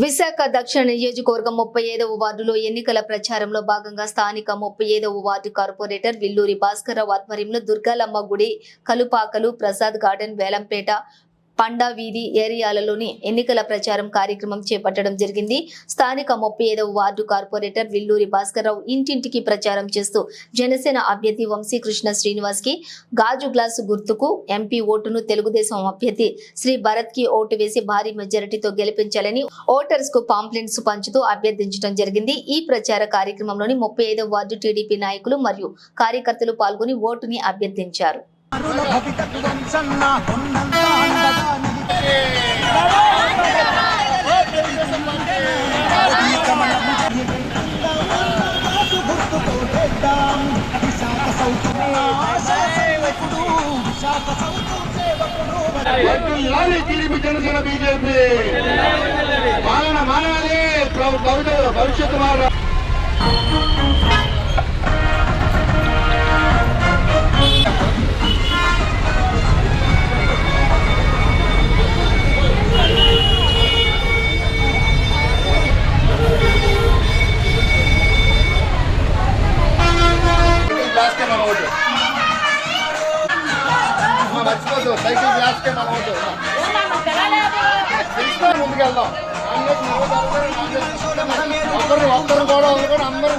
విశాఖ దక్షిణ నియోజకవర్గం 35వ వార్డులో ఎన్నికల ప్రచారంలో భాగంగా స్థానిక 35వ వార్డు కార్పొరేటర్ విల్లూరి భాస్కర్రావు ఆధ్వర్యంలో దుర్గాలమ్మ గుడి, కలుపాకలు, ప్రసాద్ గార్డెన్, వేలంపేట, పండా వీధి ఏరియాలలోని ఎన్నికల ప్రచారం కార్యక్రమం చేపట్టడం జరిగింది. స్థానిక 35వ వార్డు కార్పొరేటర్ విల్లూరి భాస్కర్రావు ఇంటింటికి ప్రచారం చేస్తూ జనసేన అభ్యర్థి వంశీకృష్ణ శ్రీనివాస్ కి గాజు గ్లాసు గుర్తుకు ఎంపీ ఓటును, తెలుగుదేశం అభ్యర్థి శ్రీ భరత్ కి ఓటు వేసి భారీ మెజారిటీతో గెలిపించాలని ఓటర్స్ కు పాంప్లెంట్స్ పంచుతూ అభ్యర్థించడం జరిగింది. ఈ ప్రచార కార్యక్రమంలోని 35వ వార్డు టీడీపీ నాయకులు మరియు కార్యకర్తలు పాల్గొని ఓటుని అభ్యర్థించారు. జనసేన బీజేపీ పాలన మానాలి, భవిష్యత్తు మారాలి. మర్చిపోద్దు, సైకిల్ గ్లాస్ కే మన ఓటు. ముందుకెళ్దాం. ఒక్కరు కూడా అందరూ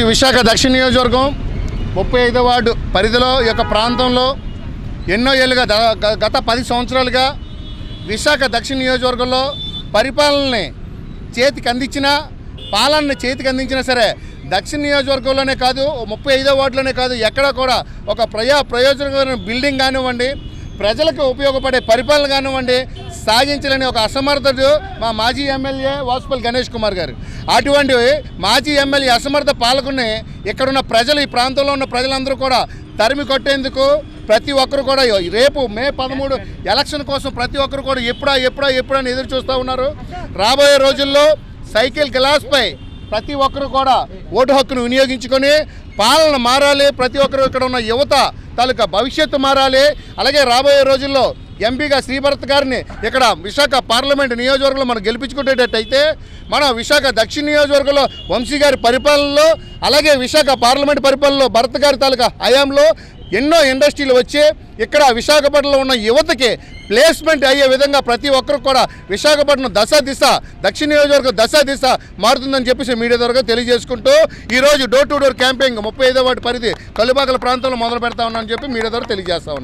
విశాఖ దక్షిణ నియోజకవర్గం 35వ వార్డు పరిధిలో ఈ యొక్క ప్రాంతంలో ఎన్నో ఏళ్ళుగా గత 10 సంవత్సరాలుగా విశాఖ దక్షిణ నియోజకవర్గంలో పరిపాలనని చేతికి అందించినా సరే దక్షిణ నియోజకవర్గంలోనే కాదు 35వ వార్డులోనే కాదు ఎక్కడా కూడా ఒక ప్రయోజనకరమైన బిల్డింగ్ కానివ్వండి, ప్రజలకు ఉపయోగపడే పరిపాలన కానివ్వండి సాగించాలని ఒక అసమర్థుడు మా మాజీ ఎమ్మెల్యే వాసుపల్లి గణేష్ కుమార్ గారు. అటువంటి మాజీ ఎమ్మెల్యే అసమర్థ పాలకుని ఇక్కడున్న ప్రజలు, ఈ ప్రాంతంలో ఉన్న ప్రజలందరూ కూడా తరిమి కొట్టేందుకు ప్రతి ఒక్కరు కూడా రేపు మే 13 ఎలక్షన్ కోసం ప్రతి ఒక్కరు కూడా ఎప్పుడా అని ఎదురు చూస్తూ ఉన్నారు. రాబోయే రోజుల్లో సైకిల్ గ్లాస్పై ప్రతి ఒక్కరు కూడా ఓటు హక్కును వినియోగించుకొని పాలన మారాలి. ప్రతి ఒక్కరు ఇక్కడ ఉన్న యువత తాలూకా భవిష్యత్తు మారాలి. అలాగే రాబోయే రోజుల్లో ఎంపీగా శ్రీభరత్ గారిని ఇక్కడ విశాఖ పార్లమెంట్ నియోజకవర్గంలో మనం గెలిపించుకునేటట్టయితే మన విశాఖ దక్షిణ నియోజకవర్గంలో వంశీ గారి పరిపాలనలో, అలాగే విశాఖ పార్లమెంట్ పరిపాలనలో భరత్ గారి తాలూకా హయాంలో ఎన్నో ఇండస్ట్రీలు వచ్చి ఇక్కడ విశాఖపట్నంలో ఉన్న యువతకి ప్లేస్మెంట్ అయ్యే విధంగా ప్రతి ఒక్కరు కూడా విశాఖపట్నం దక్షిణ నియోజకవర్గం దశ మారుతుందని చెప్పేసి మీడియా ద్వారా తెలియజేసుకుంటూ ఈరోజు డోర్ టు డోర్ క్యాంపెయిన్ 35వ వార్డు పరిధి కలుబాకల ప్రాంతంలో మొదలు పెడతా ఉన్నామని చెప్పి మీడియా ద్వారా తెలియజేస్తా ఉన్నాం.